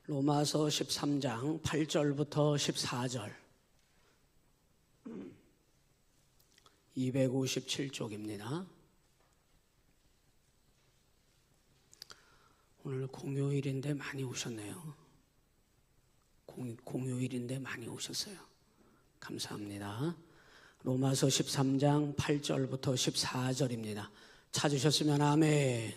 로마서 13장 8절부터 14절 257쪽입니다. 오늘 공휴일인데 많이 오셨네요. 공휴일인데 많이 오셨어요. 감사합니다. 로마서 13장 8절부터 14절입니다. 찾으셨으면 아멘.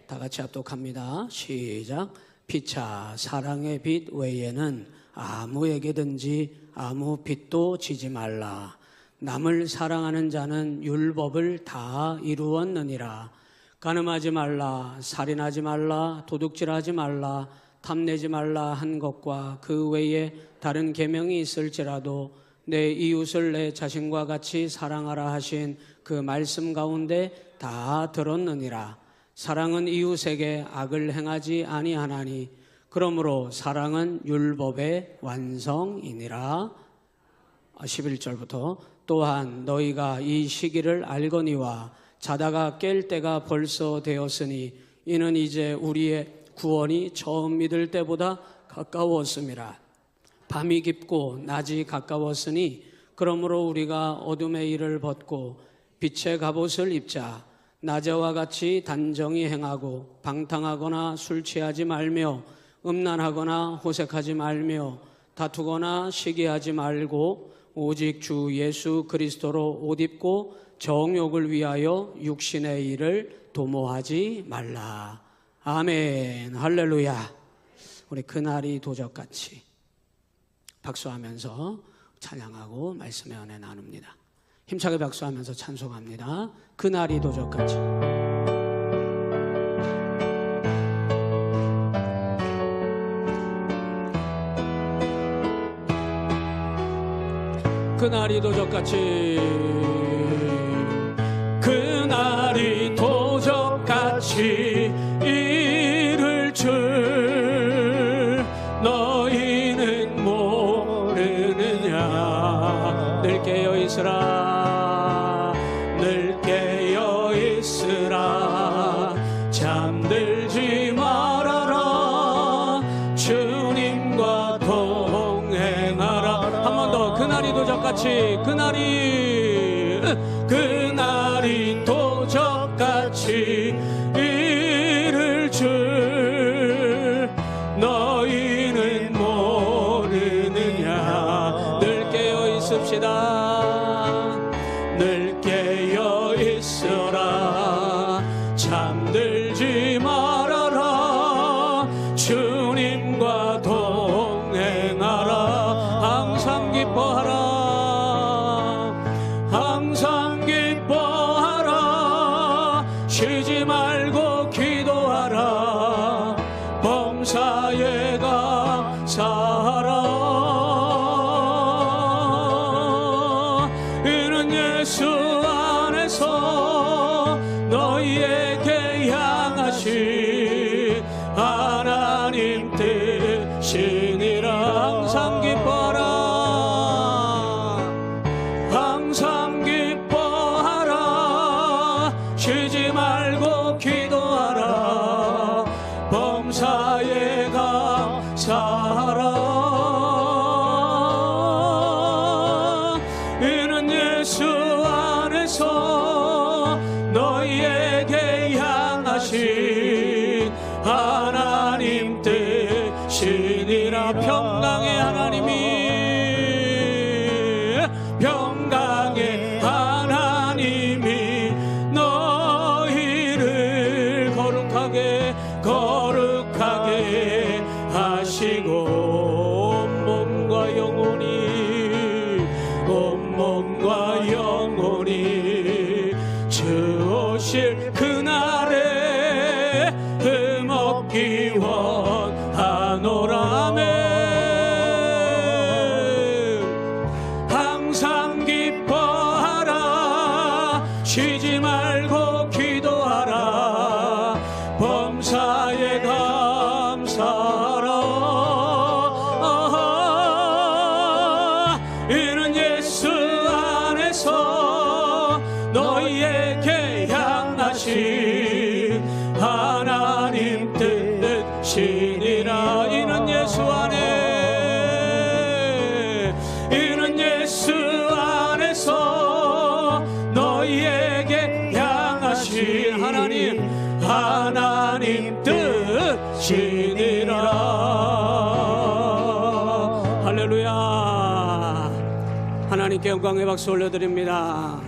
다 같이 합독합니다. 시작. 피차 사랑의 빛 외에는 아무에게든지 아무 빚도 지지 말라. 남을 사랑하는 자는 율법을 다 이루었느니라. 간음하지 말라, 살인하지 말라, 도둑질하지 말라, 탐내지 말라 한 것과 그 외에 다른 계명이 있을지라도 내 이웃을 내 자신과 같이 사랑하라 하신 그 말씀 가운데 다 들었느니라. 사랑은 이웃에게 악을 행하지 아니하나니 그러므로 사랑은 율법의 완성이니라. 11절부터 또한 너희가 이 시기를 알거니와 자다가 깰 때가 벌써 되었으니 이는 이제 우리의 구원이 처음 믿을 때보다 가까웠음이라. 밤이 깊고 낮이 가까웠으니 그러므로 우리가 어둠의 일을 벗고 빛의 갑옷을 입자. 낮에와 같이 단정히 행하고 방탕하거나 술 취하지 말며 음란하거나 호색하지 말며 다투거나 시기하지 말고 오직 주 예수 그리스도로 옷 입고 정욕을 위하여 육신의 일을 도모하지 말라. 아멘. 할렐루야. 우리 그날이 도적같이 박수하면서 찬양하고 말씀의 은혜 나눕니다. 힘차게 박수하면서 찬송합니다. 그날이 도적같이. 그날이 도적같이 그날이 도적같이 이를 줄 너희는 모르느냐. 늘 깨어있으라, 늘 깨어있으라. 잠들지 말아라. 주님과 동행하라. 한 번 더. 그날이 도적같이 그날이 도적같이 이를 줄 너희는 모르느냐. 늘 깨어 있읍시다. 늘 깨어 있으라. 잠들지 말아라. 주님과 동행하라. 항상 기뻐하라. 항상 기뻐하라. 쉬지 말고 기도하라. 범사에 감사하라. 이는 예수 안에서 너희에게 향하신 하나님 뜻이니라. 항상 기뻐하라. 항상 기뻐하라. 쉬지 말고 기도하라. 범사에 감사하라. 이는 예수 안에서 너희에게 향하신 하나님 뜻이니라. 평강의 하나님이 너희를 거룩하게 하시고 온몸과 영혼이 주 오실 그날에 흠없기 원하노라. 아멘. 항상 기뻐하라. 쉬지 말고 기도하라. 범사에 감사하라. 이는 예수 안에서 너희에게 향하신 하나님 뜻이 하나님 뜻이니라. 할렐루야. 하나님께 영광의 박수 올려드립니다.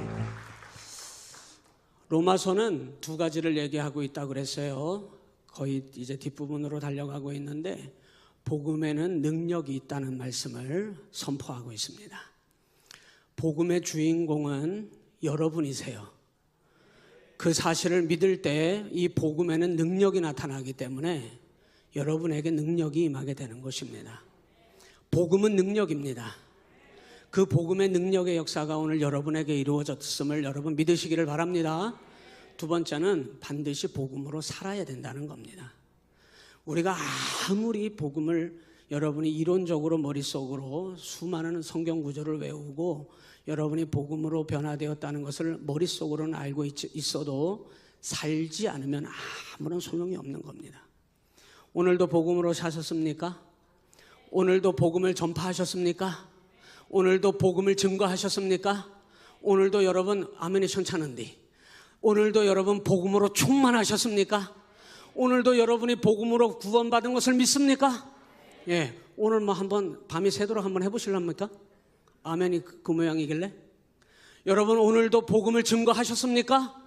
로마서는 두 가지를 얘기하고 있다고 그랬어요. 거의 이제 뒷부분으로 달려가고 있는데 복음에는 능력이 있다는 말씀을 선포하고 있습니다. 복음의 주인공은 여러분이세요. 그 사실을 믿을 때 이 복음에는 능력이 나타나기 때문에 여러분에게 능력이 임하게 되는 것입니다. 복음은 능력입니다. 그 복음의 능력의 역사가 오늘 여러분에게 이루어졌음을 여러분 믿으시기를 바랍니다. 두 번째는 반드시 복음으로 살아야 된다는 겁니다. 우리가 아무리 복음을 여러분이 이론적으로 머릿속으로 수많은 성경 구절을 외우고 여러분이 복음으로 변화되었다는 것을 머릿속으로는 알고 있어도 살지 않으면 아무런 소용이 없는 겁니다. 오늘도 복음으로 사셨습니까? 오늘도 복음을 전파하셨습니까? 오늘도 복음을 증거하셨습니까? 오늘도 여러분 아멘이 천찬한디 오늘도 여러분 복음으로 충만하셨습니까? 오늘도 여러분이 복음으로 구원받은 것을 믿습니까? 예, 오늘 뭐 한번 밤이 새도록 한번 해보실랍니까? 아멘이 그 모양이길래 여러분 오늘도 복음을 증거하셨습니까?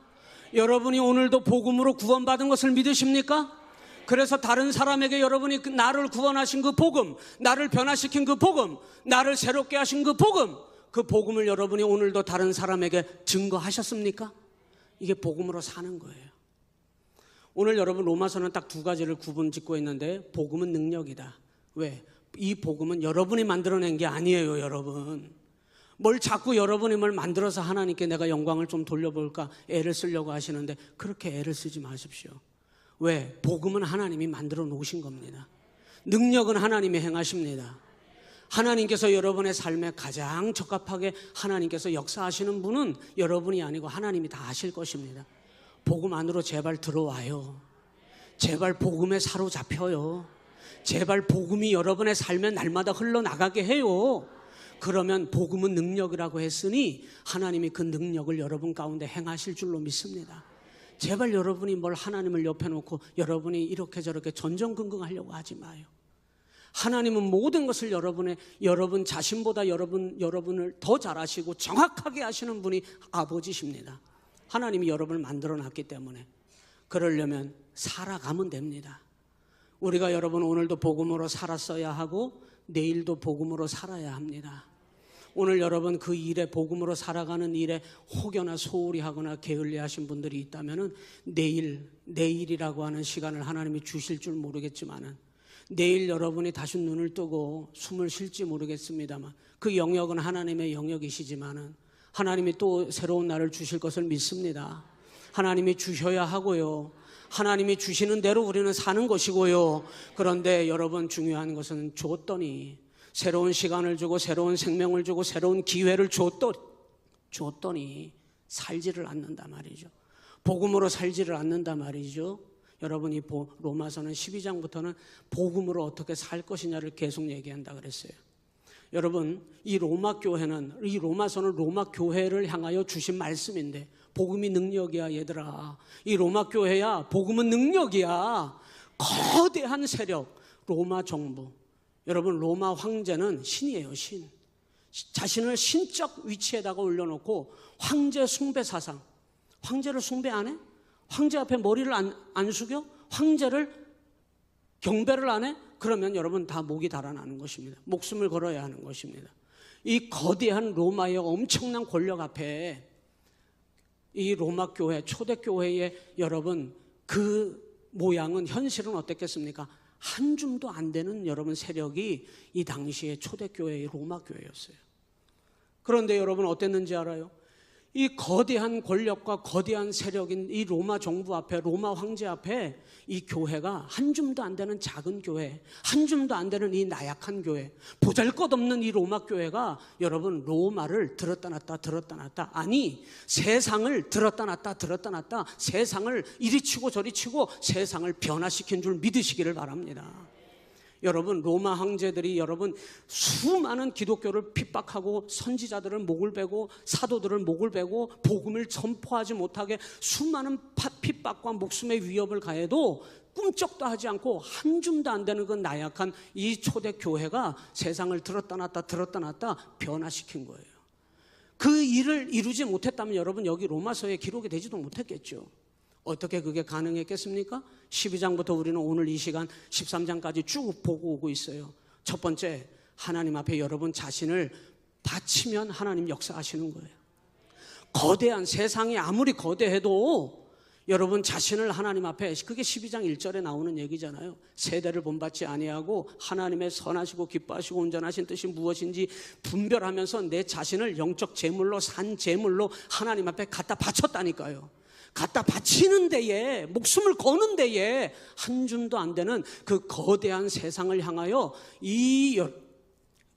여러분이 오늘도 복음으로 구원받은 것을 믿으십니까? 그래서 다른 사람에게 여러분이 나를 구원하신 그 복음, 나를 변화시킨 그 복음, 나를 새롭게 하신 그 복음을 여러분이 오늘도 다른 사람에게 증거하셨습니까? 이게 복음으로 사는 거예요. 오늘 여러분 로마서는 딱 두 가지를 구분 짓고 있는데 복음은 능력이다. 왜? 이 복음은 여러분이 만들어낸 게 아니에요. 여러분 뭘 자꾸 여러분이 뭘 만들어서 하나님께 내가 영광을 좀 돌려볼까 애를 쓰려고 하시는데 그렇게 애를 쓰지 마십시오. 왜? 복음은 하나님이 만들어 놓으신 겁니다. 능력은 하나님이 행하십니다. 하나님께서 여러분의 삶에 가장 적합하게 하나님께서 역사하시는 분은 여러분이 아니고 하나님이 다 하실 것입니다. 복음 안으로 제발 들어와요. 제발 복음에 사로잡혀요. 제발 복음이 여러분의 삶에 날마다 흘러나가게 해요. 그러면 복음은 능력이라고 했으니 하나님이 그 능력을 여러분 가운데 행하실 줄로 믿습니다. 제발 여러분이 뭘 하나님을 옆에 놓고 여러분이 이렇게 저렇게 전전긍긍하려고 하지 마요. 하나님은 모든 것을 여러분 자신보다 여러분을 더 잘 아시고 정확하게 아시는 분이 아버지십니다. 하나님이 여러분을 만들어 놨기 때문에 그러려면 살아가면 됩니다. 우리가 여러분 오늘도 복음으로 살았어야 하고 내일도 복음으로 살아야 합니다. 오늘 여러분 그 일에 복음으로 살아가는 일에 혹여나 소홀히 하거나 게을리 하신 분들이 있다면 내일이라고 하는 시간을 하나님이 주실 줄 모르겠지만은 내일 여러분이 다시 눈을 뜨고 숨을 쉴지 모르겠습니다만 그 영역은 하나님의 영역이시지만은 하나님이 또 새로운 날을 주실 것을 믿습니다. 하나님이 주셔야 하고요. 하나님이 주시는 대로 우리는 사는 것이고요. 그런데 여러분 중요한 것은 줬더니 새로운 시간을 주고 새로운 생명을 주고 새로운 기회를 줬더니 살지를 않는다 말이죠. 복음으로 살지를 않는다 말이죠. 여러분이 로마서는 12장부터는 복음으로 어떻게 살 것이냐를 계속 얘기한다 그랬어요. 여러분 이 로마서는 로마 교회를 향하여 주신 말씀인데 복음이 능력이야 얘들아. 이 로마 교회야 복음은 능력이야. 거대한 세력 로마 정부. 여러분 로마 황제는 신이에요. 신. 자신을 신적 위치에다가 올려놓고 황제 숭배 사상. 황제를 숭배 안 해? 황제 앞에 머리를 안 숙여? 황제를 경배를 안 해? 그러면 여러분 다 목이 달아나는 것입니다. 목숨을 걸어야 하는 것입니다. 이 거대한 로마의 엄청난 권력 앞에 이 로마 교회, 초대교회의 여러분 그 모양은 현실은 어땠겠습니까? 한 줌도 안 되는 여러분 세력이 이 당시의 초대교회의 로마 교회였어요. 그런데 여러분 어땠는지 알아요? 이 거대한 권력과 거대한 세력인 이 로마 정부 앞에, 로마 황제 앞에 이 교회가 한 줌도 안 되는 작은 교회, 한 줌도 안 되는 이 나약한 교회, 보잘것없는 이 로마 교회가 여러분 로마를 들었다 놨다 아니 세상을 들었다 놨다 세상을 이리 치고 저리 치고 세상을 변화시킨 줄 믿으시기를 바랍니다. 여러분, 로마 황제들이 여러분 수많은 기독교를 핍박하고 선지자들을 목을 베고 사도들을 목을 베고 복음을 전포하지 못하게 수많은 핍박과 목숨의 위협을 가해도 꿈쩍도 하지 않고 한 줌도 안 되는 그 나약한 이 초대 교회가 세상을 들었다 놨다 변화시킨 거예요. 그 일을 이루지 못했다면 여러분 여기 로마서에 기록이 되지도 못했겠죠. 어떻게 그게 가능했겠습니까? 12장부터 우리는 오늘 이 시간 13장까지 쭉 보고 오고 있어요. 첫 번째, 하나님 앞에 여러분 자신을 바치면 하나님 역사하시는 거예요. 거대한 세상이 아무리 거대해도 여러분 자신을 하나님 앞에, 그게 12장 1절에 나오는 얘기잖아요. 세대를 본받지 아니하고 하나님의 선하시고 기뻐하시고 온전하신 뜻이 무엇인지 분별하면서 내 자신을 영적 제물로, 산 제물로 하나님 앞에 갖다 바쳤다니까요. 갖다 바치는 데에, 목숨을 거는 데에 한 줌도 안 되는 그 거대한 세상을 향하여 이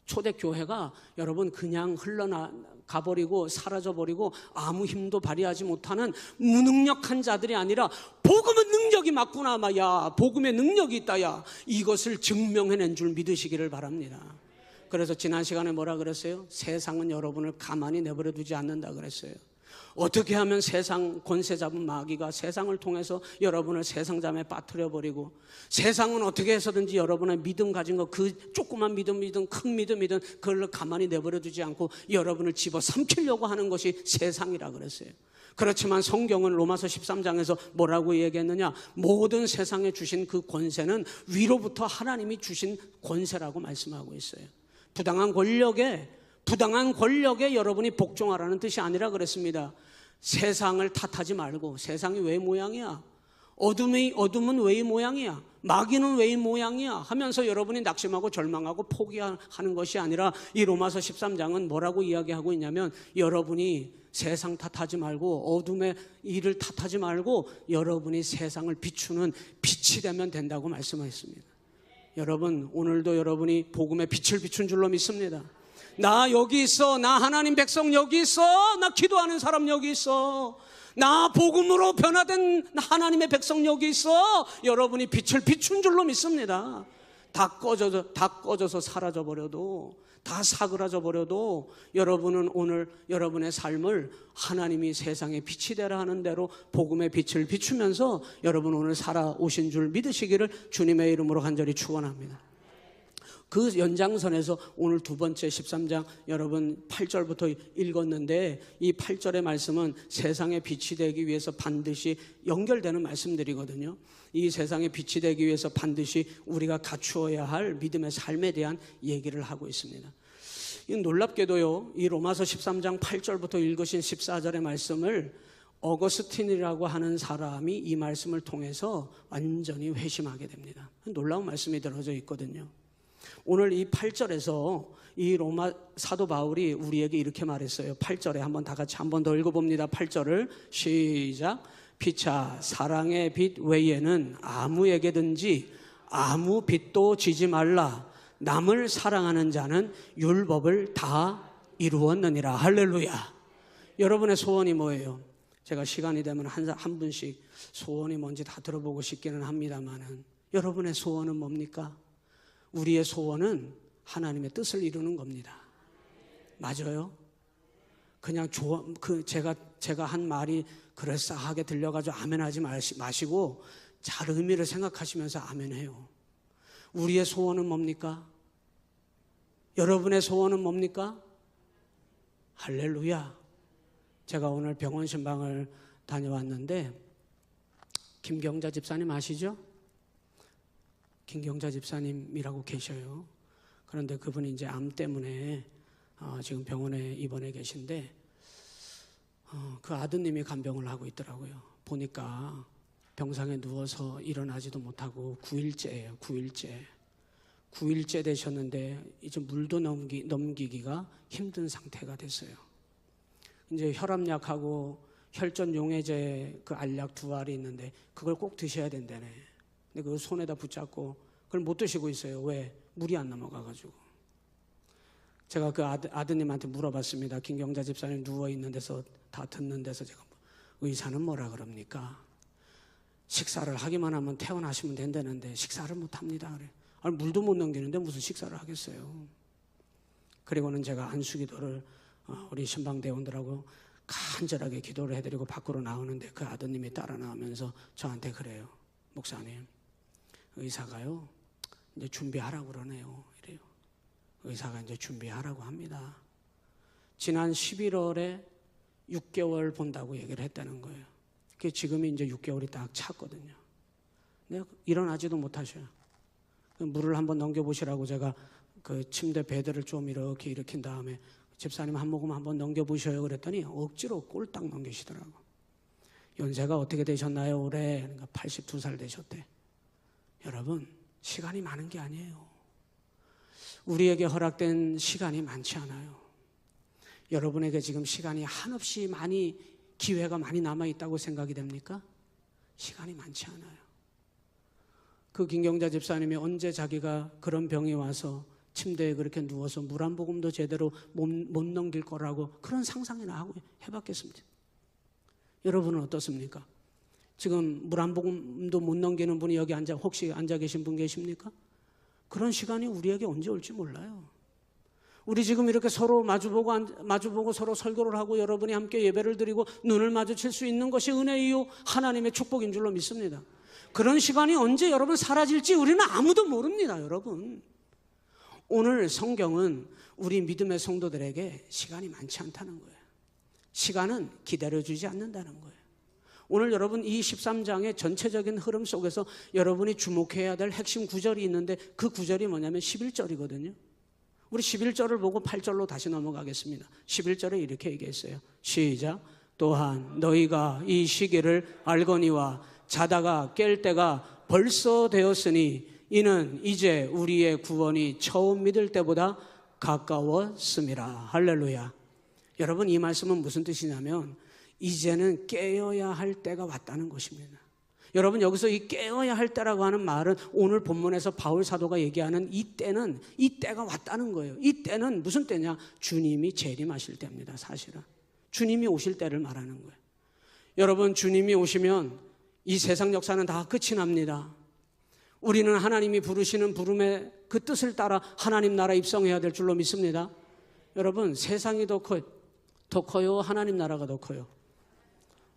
초대교회가 여러분 그냥 흘러가버리고 사라져버리고 아무 힘도 발휘하지 못하는 무능력한 자들이 아니라 복음은 능력이 맞구나, 야, 복음의 능력이 있다, 야, 이것을 증명해낸 줄 믿으시기를 바랍니다. 그래서 지난 시간에 뭐라 그랬어요? 세상은 여러분을 가만히 내버려 두지 않는다 그랬어요. 어떻게 하면 세상 권세 잡은 마귀가 세상을 통해서 여러분을 세상잠에 빠뜨려버리고, 세상은 어떻게 해서든지 여러분의 믿음 가진 거, 그 조그만 믿음이든 큰 믿음이든 그걸 가만히 내버려 두지 않고 여러분을 집어삼키려고 하는 것이 세상이라 그랬어요. 그렇지만 성경은 로마서 13장에서 뭐라고 얘기했느냐? 모든 세상에 주신 그 권세는 위로부터 하나님이 주신 권세라고 말씀하고 있어요. 부당한 권력에 여러분이 복종하라는 뜻이 아니라 그랬습니다. 세상을 탓하지 말고, 세상이 왜 모양이야? 어둠은 왜 이 모양이야? 마귀는 왜 이 모양이야? 하면서 여러분이 낙심하고 절망하고 포기하는 것이 아니라, 이 로마서 13장은 뭐라고 이야기하고 있냐면, 여러분이 세상 탓하지 말고 어둠의 일을 탓하지 말고 여러분이 세상을 비추는 빛이 되면 된다고 말씀하셨습니다. 여러분, 오늘도 여러분이 복음의 빛을 비춘 줄로 믿습니다. 나 여기 있어. 나 하나님 백성 여기 있어. 나 기도하는 사람 여기 있어. 나 복음으로 변화된 하나님의 백성 여기 있어. 여러분이 빛을 비춘 줄로 믿습니다. 다 꺼져서 사라져버려도, 다 사그라져버려도 여러분은 오늘 여러분의 삶을 하나님이 세상에 빛이 되라 하는 대로 복음의 빛을 비추면서 여러분 오늘 살아오신 줄 믿으시기를 주님의 이름으로 간절히 축원합니다. 그 연장선에서 오늘 두 번째 13장 여러분 8절부터 읽었는데, 이 8절의 말씀은 세상의 빛이 되기 위해서 반드시 연결되는 말씀들이거든요. 이 세상의 빛이 되기 위해서 반드시 우리가 갖추어야 할 믿음의 삶에 대한 얘기를 하고 있습니다. 놀랍게도요, 이 로마서 13장 8절부터 읽으신 14절의 말씀을 어거스틴이라고 하는 사람이 이 말씀을 통해서 완전히 회심하게 됩니다. 놀라운 말씀이 들어져 있거든요. 오늘 이 8절에서 이 로마 사도 바울이 우리에게 이렇게 말했어요. 8절에 한번 다 같이 한 번 더 읽어봅니다. 8절을 시작. 피차 사랑의 빛 외에는 아무에게든지 아무 빛도 지지 말라. 남을 사랑하는 자는 율법을 다 이루었느니라. 할렐루야. 여러분의 소원이 뭐예요? 제가 시간이 되면 한 분씩 소원이 뭔지 다 들어보고 싶기는 합니다만은, 여러분의 소원은 뭡니까? 우리의 소원은 하나님의 뜻을 이루는 겁니다. 맞아요? 그냥 제가 한 말이 그럴싸하게 들려가지고 아멘하지 마시고 잘 의미를 생각하시면서 아멘해요. 우리의 소원은 뭡니까? 여러분의 소원은 뭡니까? 할렐루야. 제가 오늘 병원 신방을 다녀왔는데, 김경자 집사님 아시죠? 김경자 집사님이라고 계셔요. 그런데 그분이 이제 암 때문에 지금 병원에 입원해 계신데, 그 아드님이 간병을 하고 있더라고요. 보니까 병상에 누워서 일어나지도 못하고 9일째예요. 9일째 되셨는데 이제 물도 넘기기가 힘든 상태가 됐어요. 이제 혈압약하고 혈전 용해제 그 알약 2알이 있는데 그걸 꼭 드셔야 된다네. 근데 그걸 손에다 붙잡고 그걸 못 드시고 있어요. 왜? 물이 안 넘어가가지고. 제가 그 아드님한테 물어봤습니다. 김경자 집사님 누워있는 데서 다 듣는 데서 제가 의사는 뭐라 그럽니까? 식사를 하기만 하면 퇴원하시면 된다는데 식사를 못 합니다. 그래. 아니, 물도 못 넘기는데 무슨 식사를 하겠어요. 그리고는 제가 안수기도를 우리 신방대원들하고 간절하게 기도를 해드리고 밖으로 나오는데 그 아드님이 따라 나오면서 저한테 그래요. 목사님, 의사가요 이제 준비하라고 그러네요. 이래요. 의사가 이제 준비하라고 합니다. 지난 11월에 6개월 본다고 얘기를 했다는 거예요. 그게 지금이 이제 6개월이 딱 찼거든요. 근데 일어나지도 못하셔요. 물을 한번 넘겨보시라고 제가 그 침대 베드를 좀 이렇게 일으킨 다음에 집사님 한 모금 한번 넘겨보셔요 그랬더니 억지로 꼴딱 넘기시더라고. 연세가 어떻게 되셨나요 올해? 그러니까 82살 되셨대. 여러분, 시간이 많은 게 아니에요. 우리에게 허락된 시간이 많지 않아요. 여러분에게 지금 시간이 한없이 많이, 기회가 많이 남아있다고 생각이 됩니까? 시간이 많지 않아요. 그 김경자 집사님이 언제 자기가 그런 병이 와서 침대에 그렇게 누워서 물 한 모금도 제대로 못 넘길 거라고 그런 상상이나 하고 해봤겠습니다. 여러분은 어떻습니까? 지금 물 한 모금도 못 넘기는 분이 여기 혹시 앉아 계신 분 계십니까? 그런 시간이 우리에게 언제 올지 몰라요. 우리 지금 이렇게 서로 마주보고 서로 설교를 하고 여러분이 함께 예배를 드리고 눈을 마주칠 수 있는 것이 은혜이요 하나님의 축복인 줄로 믿습니다. 그런 시간이 언제 여러분 사라질지 우리는 아무도 모릅니다. 여러분, 오늘 성경은 우리 믿음의 성도들에게 시간이 많지 않다는 거예요. 시간은 기다려주지 않는다는 거예요. 오늘 여러분 이 13장의 전체적인 흐름 속에서 여러분이 주목해야 될 핵심 구절이 있는데 그 구절이 뭐냐면 11절이거든요. 우리 11절을 보고 8절로 다시 넘어가겠습니다. 11절에 이렇게 얘기했어요. 시작. 또한 너희가 이 시기를 알거니와 자다가 깰 때가 벌써 되었으니 이는 이제 우리의 구원이 처음 믿을 때보다 가까웠음이라. 할렐루야. 여러분, 이 말씀은 무슨 뜻이냐면 이제는 깨어야 할 때가 왔다는 것입니다. 여러분, 여기서 이 깨어야 할 때라고 하는 말은 오늘 본문에서 바울 사도가 얘기하는 이 때가 왔다는 거예요. 이 때는 무슨 때냐? 주님이 재림하실 때입니다. 사실은 주님이 오실 때를 말하는 거예요. 여러분, 주님이 오시면 이 세상 역사는 다 끝이 납니다. 우리는 하나님이 부르시는 부름의 그 뜻을 따라 하나님 나라 입성해야 될 줄로 믿습니다. 여러분, 세상이 더 커요? 하나님 나라가 더 커요?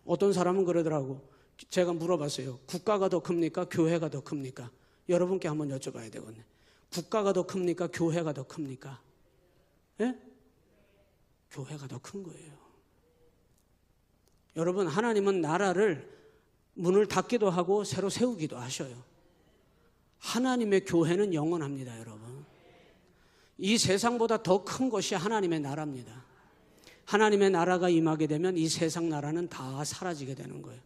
어떤 사람은 그러더라고. 제가 물어봤어요. 국가가 더 큽니까? 교회가 더 큽니까? 여러분께 한번 여쭤봐야 되겠네. 국가가 더 큽니까? 교회가 더 큽니까? 예? 교회가 더 큰 거예요. 여러분, 하나님은 나라를 문을 닫기도 하고 새로 세우기도 하셔요. 하나님의 교회는 영원합니다. 여러분, 이 세상보다 더 큰 것이 하나님의 나라입니다. 하나님의 나라가 임하게 되면 이 세상 나라는 다 사라지게 되는 거예요.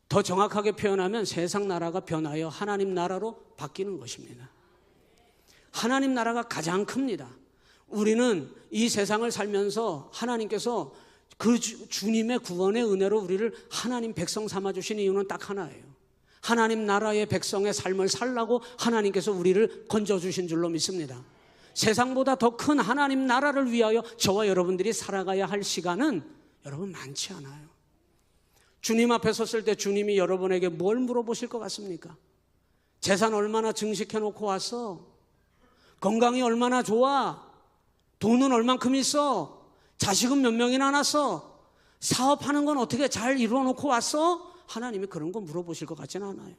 더 정확하게 표현하면 세상 나라가 변하여 하나님 나라로 바뀌는 것입니다. 하나님 나라가 가장 큽니다. 우리는 이 세상을 살면서 하나님께서 그 주님의 구원의 은혜로 우리를 하나님 백성 삼아주신 이유는 딱 하나예요. 하나님 나라의 백성의 삶을 살라고 하나님께서 우리를 건져주신 줄로 믿습니다. 세상보다 더 큰 하나님 나라를 위하여 저와 여러분들이 살아가야 할 시간은 여러분 많지 않아요. 주님 앞에 섰을 때 주님이 여러분에게 뭘 물어보실 것 같습니까? 재산 얼마나 증식해놓고 왔어? 건강이 얼마나 좋아? 돈은 얼만큼 있어? 자식은 몇 명이나 낳았어? 사업하는 건 어떻게 잘 이루어놓고 왔어? 하나님이 그런 거 물어보실 것 같지는 않아요.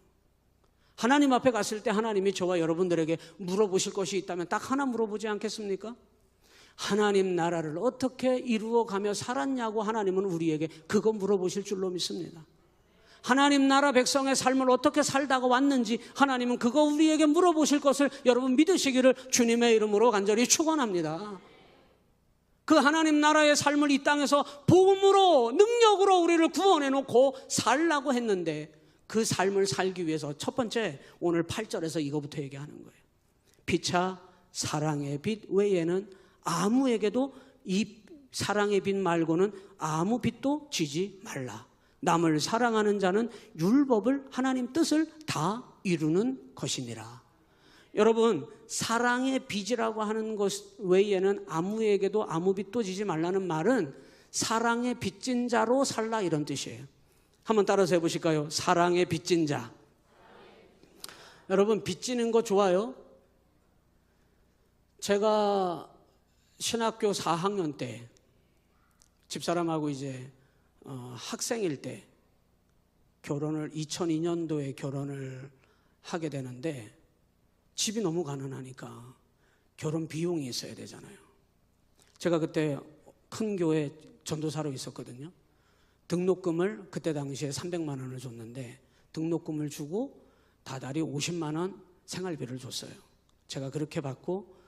하나님 앞에 갔을 때 하나님이 저와 여러분들에게 물어보실 것이 있다면 딱 하나 물어보지 않겠습니까? 하나님 나라를 어떻게 이루어가며 살았냐고 하나님은 우리에게 그거 물어보실 줄로 믿습니다. 하나님 나라 백성의 삶을 어떻게 살다가 왔는지 하나님은 그거 우리에게 물어보실 것을 여러분 믿으시기를 주님의 이름으로 간절히 축원합니다. 그 하나님 나라의 삶을 이 땅에서 복음으로 능력으로 우리를 구원해 놓고 살라고 했는데 그 삶을 살기 위해서 첫 번째 오늘 8절에서 이거부터 얘기하는 거예요. 피차 사랑의 빛 외에는 아무에게도 이 사랑의 빛 말고는 아무 빛도 지지 말라. 남을 사랑하는 자는 율법을 하나님 뜻을 다 이루는 것이니라. 여러분, 사랑의 빛이라고 하는 것 외에는 아무에게도 아무 빛도 지지 말라는 말은 사랑의 빚진 자로 살라 이런 뜻이에요. 한번 따라서 해보실까요? 사랑의 빚진 자. 여러분, 빚지는 거 좋아요? 제가 신학교 4학년 때 집사람하고 이제 학생일 때 결혼을 2002년도에 결혼을 하게 되는데 집이 너무 가난하니까 결혼 비용이 있어야 되잖아요. 제가 그때 큰 교회 전도사로 있었거든요. 등록금을 그때 당시에 300만 원을 줬는데 등록금을 주고 다달이 50만 원 생활비를 줬어요. 제가 그렇게 받고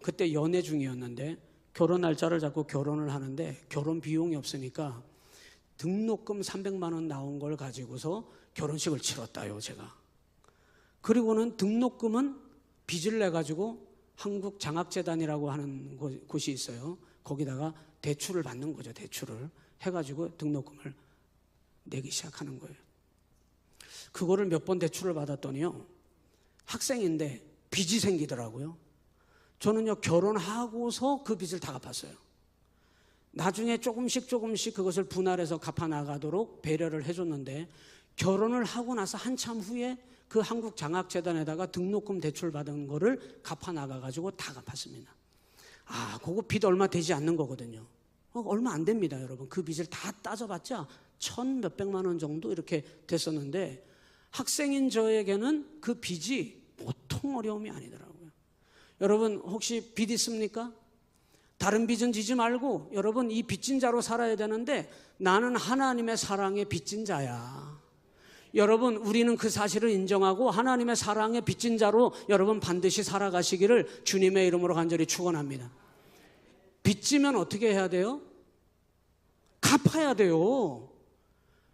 그때 연애 중이었는데 결혼 날짜를 잡고 결혼을 하는데 결혼 비용이 없으니까 등록금 300만 원 나온 걸 가지고서 결혼식을 치렀다요, 제가. 그리고는 등록금은 빚을 내가지고 한국장학재단이라고 하는 곳이 있어요. 거기다가 대출을 받는 거죠. 대출을 해가지고 등록금을 내기 시작하는 거예요. 그거를 몇 번 대출을 받았더니요, 학생인데 빚이 생기더라고요. 저는요, 결혼하고서 그 빚을 다 갚았어요. 나중에 조금씩 그것을 분할해서 갚아나가도록 배려를 해줬는데 결혼을 하고 나서 한참 후에 그 한국장학재단에다가 등록금 대출 받은 거를 갚아나가가지고 다 갚았습니다. 그거 빚 얼마 되지 않는 거거든요. 얼마 안 됩니다, 여러분. 그 빚을 다 따져봤자 1,000 몇백만 원 정도 이렇게 됐었는데 학생인 저에게는 그 빚이 보통 어려움이 아니더라고요. 여러분 혹시 빚 있습니까? 다른 빚은 지지 말고 여러분 이 빚진 자로 살아야 되는데 나는 하나님의 사랑의 빚진 자야. 여러분 우리는 그 사실을 인정하고 하나님의 사랑의 빚진 자로 여러분 반드시 살아가시기를 주님의 이름으로 간절히 축원합니다. 빚지면 어떻게 해야 돼요? 갚아야 돼요.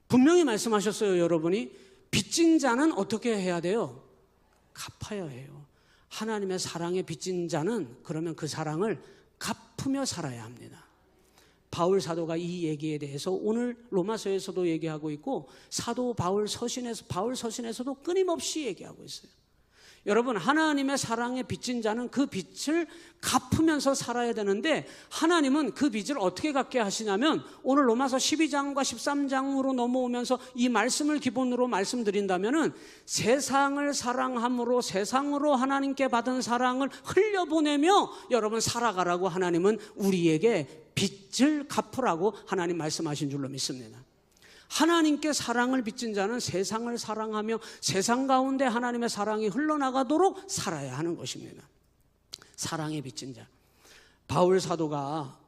분명히 말씀하셨어요. 여러분이 빚진 자는 어떻게 해야 돼요? 갚아야 해요. 하나님의 사랑의 빚진 자는 그러면 그 사랑을 갚으며 살아야 합니다. 바울 사도가 이 얘기에 대해서 오늘 로마서에서도 얘기하고 있고 사도 바울 서신에서도 끊임없이 얘기하고 있어요. 여러분 하나님의 사랑에 빚진 자는 그 빚을 갚으면서 살아야 되는데 하나님은 그 빚을 어떻게 갚게 하시냐면 오늘 로마서 12장과 13장으로 넘어오면서 이 말씀을 기본으로 말씀드린다면은 세상을 사랑함으로 세상으로 하나님께 받은 사랑을 흘려보내며 여러분 살아가라고 하나님은 우리에게 빚을 갚으라고 하나님 말씀하신 줄로 믿습니다. 하나님께 사랑을 빚진 자는 세상을 사랑하며 세상 가운데 하나님의 사랑이 흘러나가도록 살아야 하는 것입니다. 사랑에 빚진 자. 바울 사도가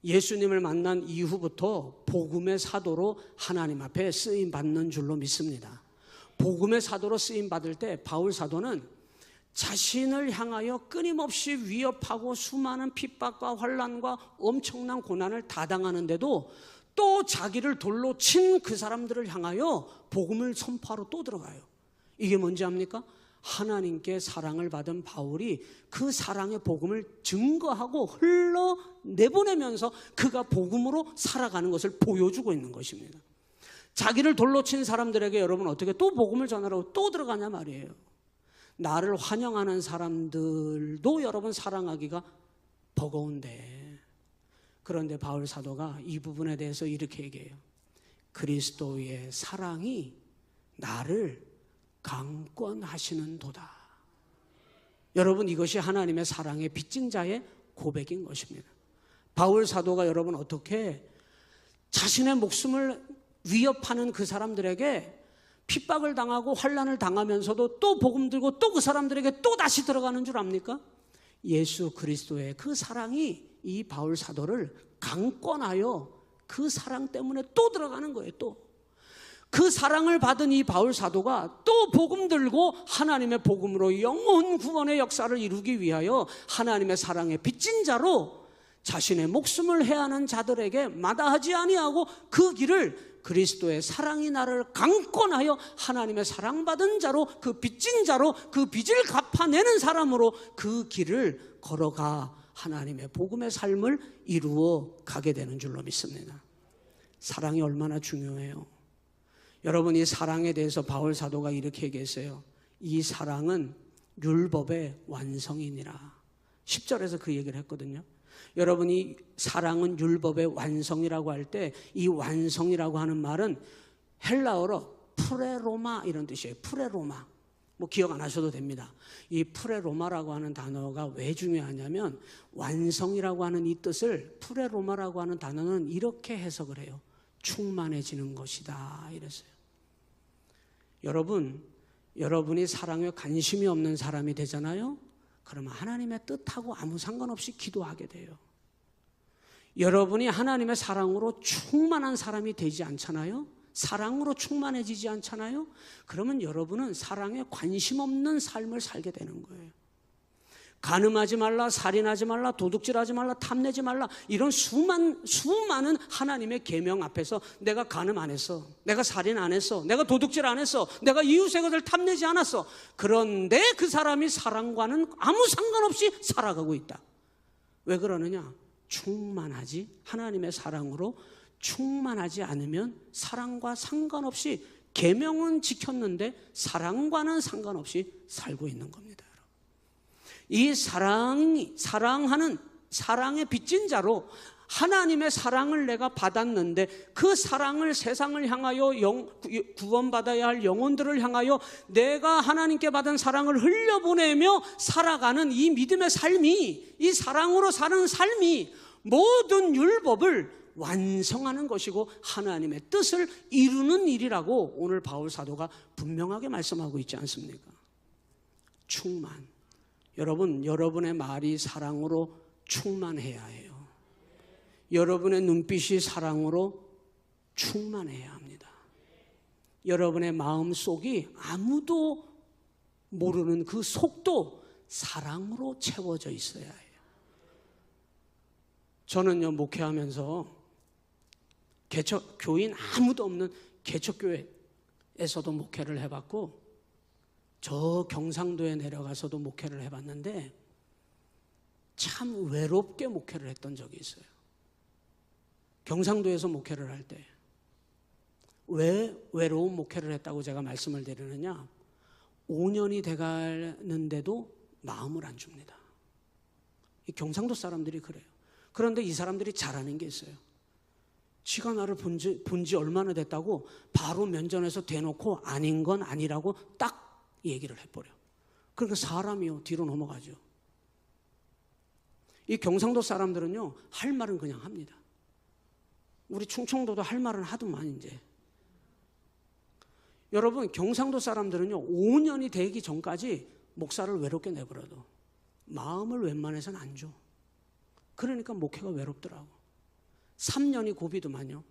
예수님을 만난 이후부터 복음의 사도로 하나님 앞에 쓰임 받는 줄로 믿습니다. 복음의 사도로 쓰임 받을 때 바울 사도는 자신을 향하여 끊임없이 위협하고 수많은 핍박과 환난과 엄청난 고난을 다 당하는데도 또 자기를 돌로 친 그 사람들을 향하여 복음을 선포하러 또 들어가요. 이게 뭔지 압니까? 하나님께 사랑을 받은 바울이 그 사랑의 복음을 증거하고 흘러내보내면서 그가 복음으로 살아가는 것을 보여주고 있는 것입니다. 자기를 돌로 친 사람들에게 여러분 어떻게 또 복음을 전하라고 또 들어가냐 말이에요. 나를 환영하는 사람들도 여러분 사랑하기가 버거운데 그런데 바울 사도가 이 부분에 대해서 이렇게 얘기해요. 그리스도의 사랑이 나를 강권하시는 도다. 여러분 이것이 하나님의 사랑의 빚진 자의 고백인 것입니다. 바울 사도가 여러분 어떻게 자신의 목숨을 위협하는 그 사람들에게 핍박을 당하고 환난을 당하면서도 또 복음 들고 또 그 사람들에게 또 다시 들어가는 줄 압니까? 예수 그리스도의 그 사랑이 이 바울 사도를 강권하여 그 사랑 때문에 또 들어가는 거예요. 또 그 사랑을 받은 이 바울 사도가 또 복음 들고 하나님의 복음으로 영혼 구원의 역사를 이루기 위하여 하나님의 사랑에 빚진 자로 자신의 목숨을 해하는 자들에게 마다하지 아니하고 그 길을 그리스도의 사랑이 나를 강권하여 하나님의 사랑받은 자로 그 빚진 자로 그 빚을 갚아내는 사람으로 그 길을 걸어가 하나님의 복음의 삶을 이루어 가게 되는 줄로 믿습니다. 사랑이 얼마나 중요해요. 여러분 이 사랑에 대해서 바울 사도가 이렇게 얘기했어요. 이 사랑은 율법의 완성이니라. 10절에서 그 얘기를 했거든요. 여러분이 사랑은 율법의 완성이라고 할 때 이 완성이라고 하는 말은 헬라어로 프레로마 이런 뜻이에요. 프레로마. 뭐 기억 안 하셔도 됩니다. 이 프레로마라고 하는 단어가 왜 중요하냐면 완성이라고 하는 이 뜻을 프레로마라고 하는 단어는 이렇게 해석을 해요. 충만해지는 것이다 이랬어요. 여러분이 사랑에 관심이 없는 사람이 되잖아요. 그러면 하나님의 뜻하고 아무 상관없이 기도하게 돼요. 여러분이 하나님의 사랑으로 충만한 사람이 되지 않잖아요. 사랑으로 충만해지지 않잖아요. 그러면 여러분은 사랑에 관심 없는 삶을 살게 되는 거예요. 간음하지 말라, 살인하지 말라, 도둑질하지 말라, 탐내지 말라, 이런 수많은 하나님의 계명 앞에서 내가 간음 안 했어, 내가 살인 안 했어, 내가 도둑질 안 했어, 내가 이웃의 것을 탐내지 않았어. 그런데 그 사람이 사랑과는 아무 상관없이 살아가고 있다. 왜 그러느냐? 충만하지, 하나님의 사랑으로 충만하지 않으면 사랑과 상관없이, 계명은 지켰는데 사랑과는 상관없이 살고 있는 겁니다. 이 사랑하는 사랑의 빚진 자로 하나님의 사랑을 내가 받았는데 그 사랑을 세상을 향하여 구원받아야 할 영혼들을 향하여 내가 하나님께 받은 사랑을 흘려보내며 살아가는 이 믿음의 삶이, 이 사랑으로 사는 삶이 모든 율법을 완성하는 것이고 하나님의 뜻을 이루는 일이라고 오늘 바울 사도가 분명하게 말씀하고 있지 않습니까? 충만. 여러분의 말이 사랑으로 충만해야 해요. 여러분의 눈빛이 사랑으로 충만해야 합니다. 여러분의 마음속이 아무도 모르는 그 속도 사랑으로 채워져 있어야 해요. 저는요, 목회하면서 교인 아무도 없는 개척교회에서도 목회를 해봤고 저 경상도에 내려가서도 목회를 해봤는데 참 외롭게 목회를 했던 적이 있어요. 경상도에서 목회를 할 때 왜 외로운 목회를 했다고 제가 말씀을 드리느냐, 5년이 돼가는데도 마음을 안 줍니다. 이 경상도 사람들이 그래요. 그런데 이 사람들이 잘하는 게 있어요. 지가 나를 본 지 얼마나 됐다고 바로 면전에서 대놓고 아닌 건 아니라고 딱 얘기를 해버려. 그러니까 사람이요 뒤로 넘어가죠. 이 경상도 사람들은요 할 말은 그냥 합니다. 우리 충청도도 할 말은 하더만 이제. 여러분, 경상도 사람들은요 5년이 되기 전까지 목사를 외롭게 내버려도 마음을 웬만해서는 안 줘. 그러니까 목회가 외롭더라고. 3년이 고비도만요.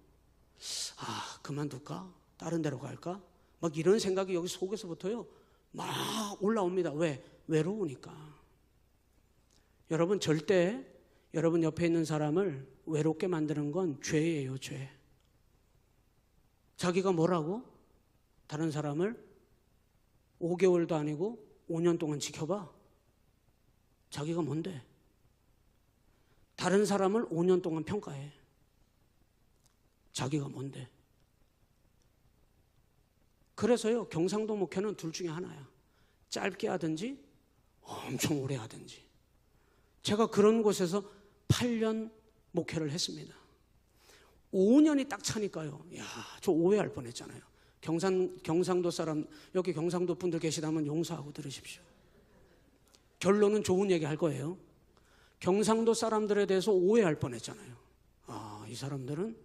아, 그만둘까? 다른 데로 갈까? 막 이런 생각이 여기 속에서부터요 막 올라옵니다. 왜? 외로우니까. 여러분, 절대 여러분 옆에 있는 사람을 외롭게 만드는 건 죄예요, 죄. 자기가 뭐라고? 다른 사람을 5개월도 아니고 5년 동안 지켜봐. 자기가 뭔데? 다른 사람을 5년 동안 평가해. 자기가 뭔데? 그래서요 경상도 목회는 둘 중에 하나야. 짧게 하든지 엄청 오래 하든지. 제가 그런 곳에서 8년 목회를 했습니다. 5년이 딱 차니까요, 야, 저 오해할 뻔했잖아요. 경상도 사람, 여기 경상도 분들 계시다면 용서하고 들으십시오. 결론은 좋은 얘기 할 거예요. 경상도 사람들에 대해서 오해할 뻔했잖아요. 아, 이 사람들은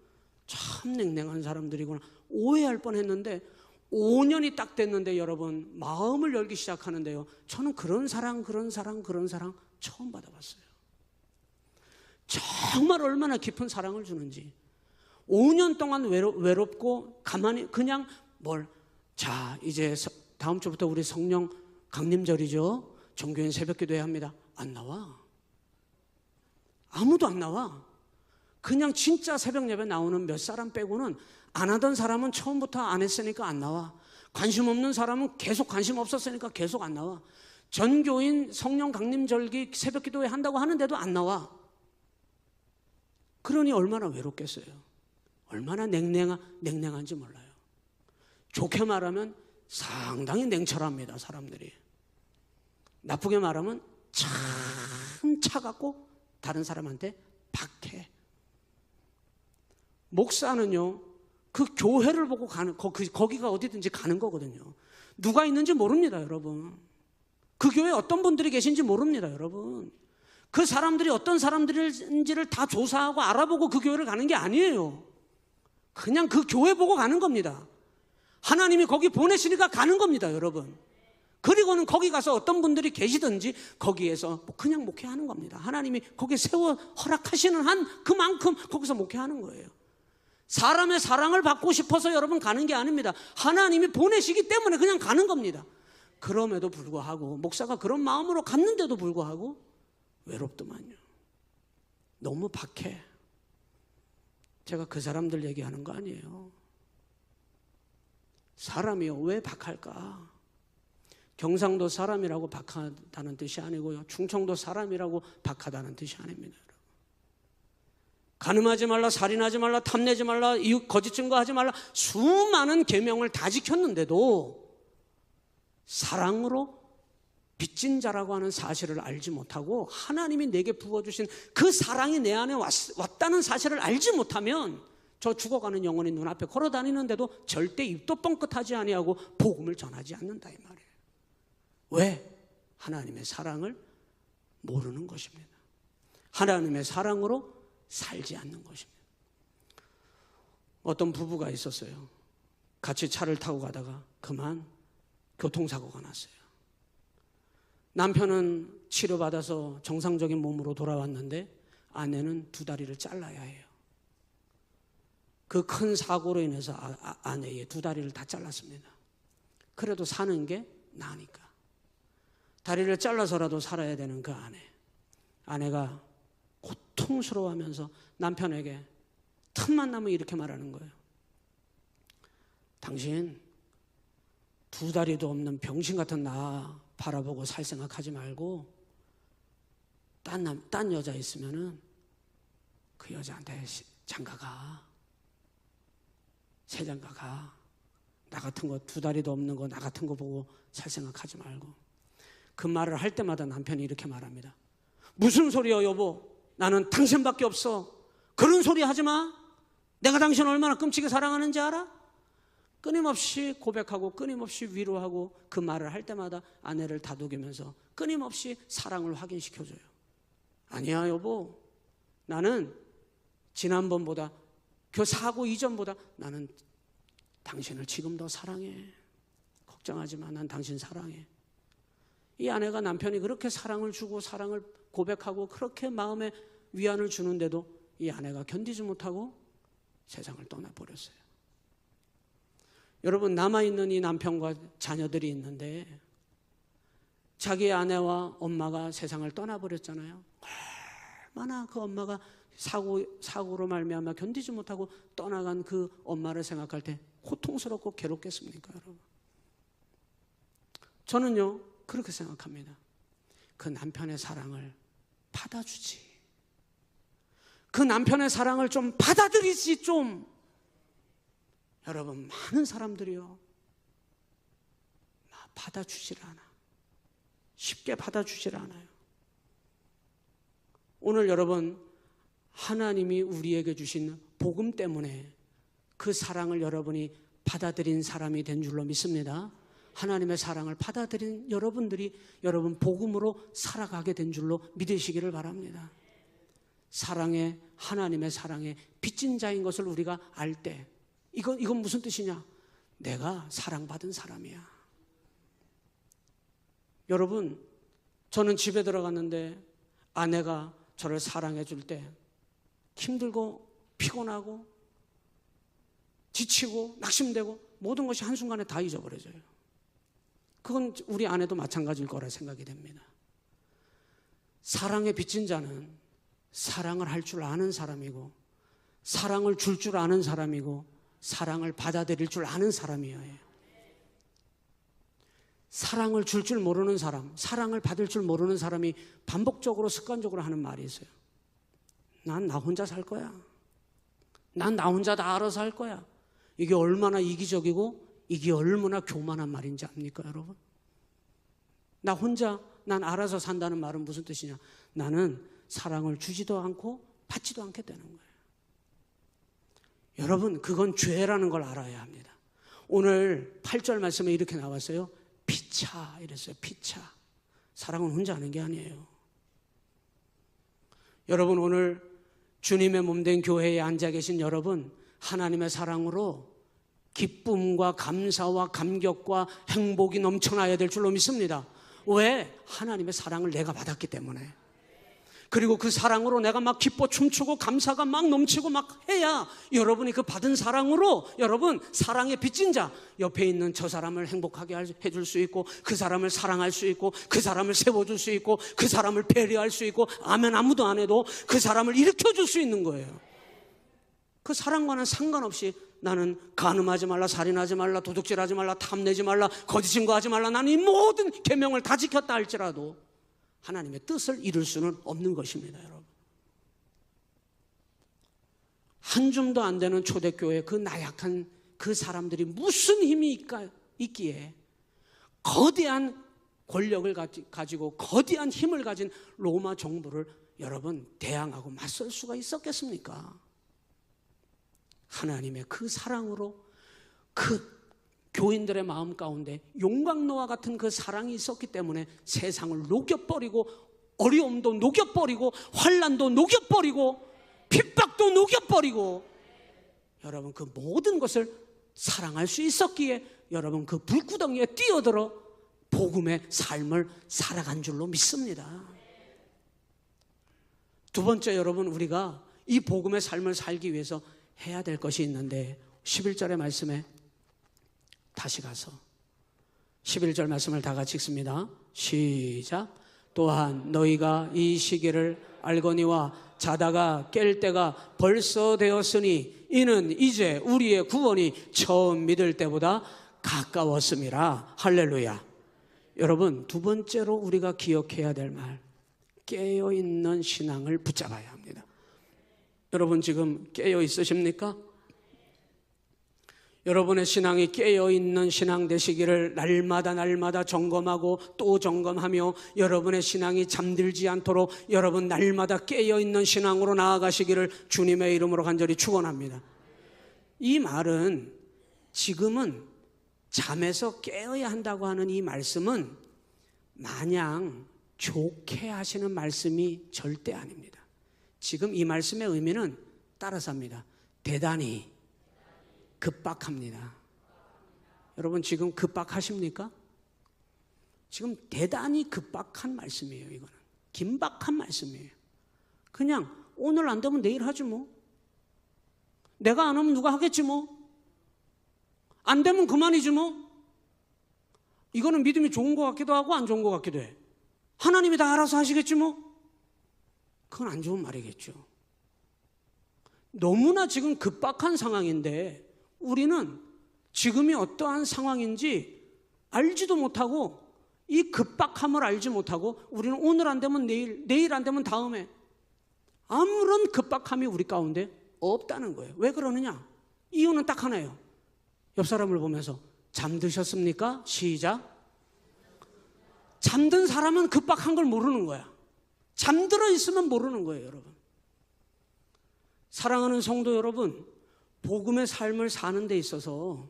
참 냉랭한 사람들이구나. 오해할 뻔했는데 5년이 딱 됐는데 여러분 마음을 열기 시작하는데요, 저는 그런 사랑 처음 받아봤어요. 정말 얼마나 깊은 사랑을 주는지. 5년 동안 외롭고 가만히 그냥 자, 이제 다음 주부터 우리 성령 강림절이죠. 종교인 새벽기도회 합니다. 안 나와. 아무도 안 나와. 그냥 진짜 새벽 예배 나오는 몇 사람 빼고는, 안 하던 사람은 처음부터 안 했으니까 안 나와. 관심 없는 사람은 계속 관심 없었으니까 계속 안 나와. 전교인 성령 강림절기 새벽기도회 한다고 하는데도 안 나와. 그러니 얼마나 외롭겠어요. 얼마나 냉랭한지 몰라요. 좋게 말하면 상당히 냉철합니다, 사람들이. 나쁘게 말하면 참 차갑고 다른 사람한테 박해. 목사는요 그 교회를 보고 가는, 거기가 어디든지 가는 거거든요. 누가 있는지 모릅니다, 여러분. 그 교회에 어떤 분들이 계신지 모릅니다, 여러분. 그 사람들이 어떤 사람들인지를 다 조사하고 알아보고 그 교회를 가는 게 아니에요. 그냥 그 교회 보고 가는 겁니다. 하나님이 거기 보내시니까 가는 겁니다, 여러분. 그리고는 거기 가서 어떤 분들이 계시든지 거기에서 그냥 목회하는 겁니다. 하나님이 거기에 세워 허락하시는 한 그만큼 거기서 목회하는 거예요. 사람의 사랑을 받고 싶어서 여러분 가는 게 아닙니다. 하나님이 보내시기 때문에 그냥 가는 겁니다. 그럼에도 불구하고 목사가 그런 마음으로 갔는데도 불구하고 외롭더만요. 너무 박해. 제가 그 사람들 얘기하는 거 아니에요. 사람이요, 왜 박할까? 경상도 사람이라고 박하다는 뜻이 아니고요, 충청도 사람이라고 박하다는 뜻이 아닙니다. 간음하지 말라, 살인하지 말라, 탐내지 말라, 이웃 거짓 증거하지 말라, 수많은 계명을 다 지켰는데도 사랑으로 빚진 자라고 하는 사실을 알지 못하고 하나님이 내게 부어주신 그 사랑이 내 안에 왔다는 사실을 알지 못하면 저 죽어가는 영혼이 눈앞에 걸어다니는데도 절대 입도 뻥끗하지 아니하고 복음을 전하지 않는다, 이 말이에요. 왜? 하나님의 사랑을 모르는 것입니다. 하나님의 사랑으로 살지 않는 것입니다. 어떤 부부가 있었어요. 같이 차를 타고 가다가 그만 교통사고가 났어요. 남편은 치료받아서 정상적인 몸으로 돌아왔는데 아내는 두 다리를 잘라야 해요. 그 큰 사고로 인해서 아내의 두 다리를 다 잘랐습니다. 그래도 사는 게 나으니까 다리를 잘라서라도 살아야 되는 그 아내가 고통스러워하면서 남편에게 틈만 나면 이렇게 말하는 거예요. 당신 두 다리도 없는 병신 같은 나 바라보고 살 생각하지 말고 딴 여자 있으면은 그 여자한테 장가가, 새 장가가. 나 같은 거 두 다리도 없는 거 나 같은 거 보고 살 생각하지 말고. 그 말을 할 때마다 남편이 이렇게 말합니다. 무슨 소리야 여보, 나는 당신밖에 없어. 그런 소리 하지 마. 내가 당신 얼마나 끔찍이 사랑하는지 알아? 끊임없이 고백하고 끊임없이 위로하고 그 말을 할 때마다 아내를 다독이면서 끊임없이 사랑을 확인시켜줘요. 아니야 여보, 나는 지난번보다 그 사고 이전보다 나는 당신을 지금 더 사랑해. 걱정하지 마, 난 당신 사랑해. 이 아내가 남편이 그렇게 사랑을 주고 사랑을 고백하고 그렇게 마음에 위안을 주는데도 이 아내가 견디지 못하고 세상을 떠나버렸어요. 여러분, 남아있는 이 남편과 자녀들이 있는데 자기의 아내와 엄마가 세상을 떠나버렸잖아요. 얼마나 그 엄마가 사고로 말미암아 견디지 못하고 떠나간 그 엄마를 생각할 때 고통스럽고 괴롭겠습니까, 여러분? 저는요 그렇게 생각합니다. 그 남편의 사랑을 받아주지. 그 남편의 사랑을 좀 받아들이지 좀. 여러분, 많은 사람들이요 받아주질 않아. 쉽게 받아주질 않아요. 오늘 여러분, 하나님이 우리에게 주신 복음 때문에 그 사랑을 여러분이 받아들인 사람이 된 줄로 믿습니다. 하나님의 사랑을 받아들인 여러분들이 여러분 복음으로 살아가게 된 줄로 믿으시기를 바랍니다. 사랑에, 하나님의 사랑에 빚진 자인 것을 우리가 알 때 이건 무슨 뜻이냐? 내가 사랑받은 사람이야. 여러분, 저는 집에 들어갔는데 아내가 저를 사랑해 줄 때 힘들고 피곤하고 지치고 낙심되고 모든 것이 한순간에 다 잊어버려져요. 그건 우리 아내도 마찬가지일 거라 생각이 됩니다. 사랑에 빚진 자는 사랑을 할 줄 아는 사람이고 사랑을 줄 줄 아는 사람이고 사랑을 받아들일 줄 아는 사람이에요. 사랑을 줄 줄 모르는 사람, 사랑을 받을 줄 모르는 사람이 반복적으로 습관적으로 하는 말이 있어요. 난 나 혼자 살 거야. 난 나 혼자 다 알아서 할 거야. 이게 얼마나 이기적이고 이게 얼마나 교만한 말인지 압니까, 여러분? 나 혼자 난 알아서 산다는 말은 무슨 뜻이냐? 나는 사랑을 주지도 않고 받지도 않게 되는 거예요. 여러분, 그건 죄라는 걸 알아야 합니다. 오늘 8절 말씀에 이렇게 나왔어요. 피차 이랬어요. 피차. 사랑은 혼자 하는 게 아니에요. 여러분, 오늘 주님의 몸된 교회에 앉아 계신 여러분, 하나님의 사랑으로 기쁨과 감사와 감격과 행복이 넘쳐나야 될 줄로 믿습니다. 왜? 하나님의 사랑을 내가 받았기 때문에. 그리고 그 사랑으로 내가 막 기뻐 춤추고 감사가 막 넘치고 막 해야 여러분이 그 받은 사랑으로 여러분 사랑의 빚진 자, 옆에 있는 저 사람을 행복하게 해줄 수 있고, 그 사람을 사랑할 수 있고, 그 사람을 세워줄 수 있고, 그 사람을 배려할 수 있고, 아멘 아무도 안 해도 그 사람을 일으켜줄 수 있는 거예요. 그 사랑과는 상관없이 나는 간음하지 말라, 살인하지 말라, 도둑질하지 말라, 탐내지 말라, 거짓 증거하지 말라, 나는 이 모든 계명을 다 지켰다 할지라도 하나님의 뜻을 이룰 수는 없는 것입니다. 여러분, 한 줌도 안 되는 초대교회 그 나약한 그 사람들이 무슨 힘이 있기에 거대한 권력을 가지고 거대한 힘을 가진 로마 정부를 여러분 대항하고 맞설 수가 있었겠습니까? 하나님의 그 사랑으로 그 교인들의 마음 가운데 용광로와 같은 그 사랑이 있었기 때문에 세상을 녹여버리고, 어려움도 녹여버리고, 환난도 녹여버리고, 핍박도 녹여버리고, 여러분 그 모든 것을 사랑할 수 있었기에 여러분 그 불구덩이에 뛰어들어 복음의 삶을 살아간 줄로 믿습니다. 두 번째, 여러분 우리가 이 복음의 삶을 살기 위해서 해야 될 것이 있는데 11절의 말씀에 다시 가서 11절 말씀을 다 같이 읽습니다. 시작. 또한 너희가 이 시기를 알거니와 자다가 깰 때가 벌써 되었으니 이는 이제 우리의 구원이 처음 믿을 때보다 가까웠음이라. 할렐루야. 여러분, 두 번째로 우리가 기억해야 될 말, 깨어있는 신앙을 붙잡아야 합니다. 여러분 지금 깨어 있으십니까? 여러분의 신앙이 깨어있는 신앙 되시기를 날마다 점검하고 또 점검하며 여러분의 신앙이 잠들지 않도록 여러분 날마다 깨어있는 신앙으로 나아가시기를 주님의 이름으로 간절히 축원합니다. 이 말은 지금은 잠에서 깨어야 한다고 하는 이 말씀은 마냥 좋게 하시는 말씀이 절대 아닙니다. 지금 이 말씀의 의미는 따라서 합니다. 대단히 급박합니다. 여러분 지금 급박하십니까? 지금 대단히 급박한 말씀이에요. 이거는 긴박한 말씀이에요. 그냥 오늘 안 되면 내일 하지 뭐. 내가 안 하면 누가 하겠지 뭐. 안 되면 그만이지 뭐. 이거는 믿음이 좋은 것 같기도 하고 안 좋은 것 같기도 해. 하나님이 다 알아서 하시겠지 뭐. 그건 안 좋은 말이겠죠. 너무나 지금 급박한 상황인데 우리는 지금이 어떠한 상황인지 알지도 못하고 이 급박함을 알지 못하고 우리는 오늘 안 되면 내일, 내일 안 되면 다음에 아무런 급박함이 우리 가운데 없다는 거예요. 왜 그러느냐? 이유는 딱 하나예요. 옆 사람을 보면서 잠드셨습니까? 시작. 잠든 사람은 급박한 걸 모르는 거야. 잠들어 있으면 모르는 거예요, 여러분. 사랑하는 성도 여러분, 복음의 삶을 사는 데 있어서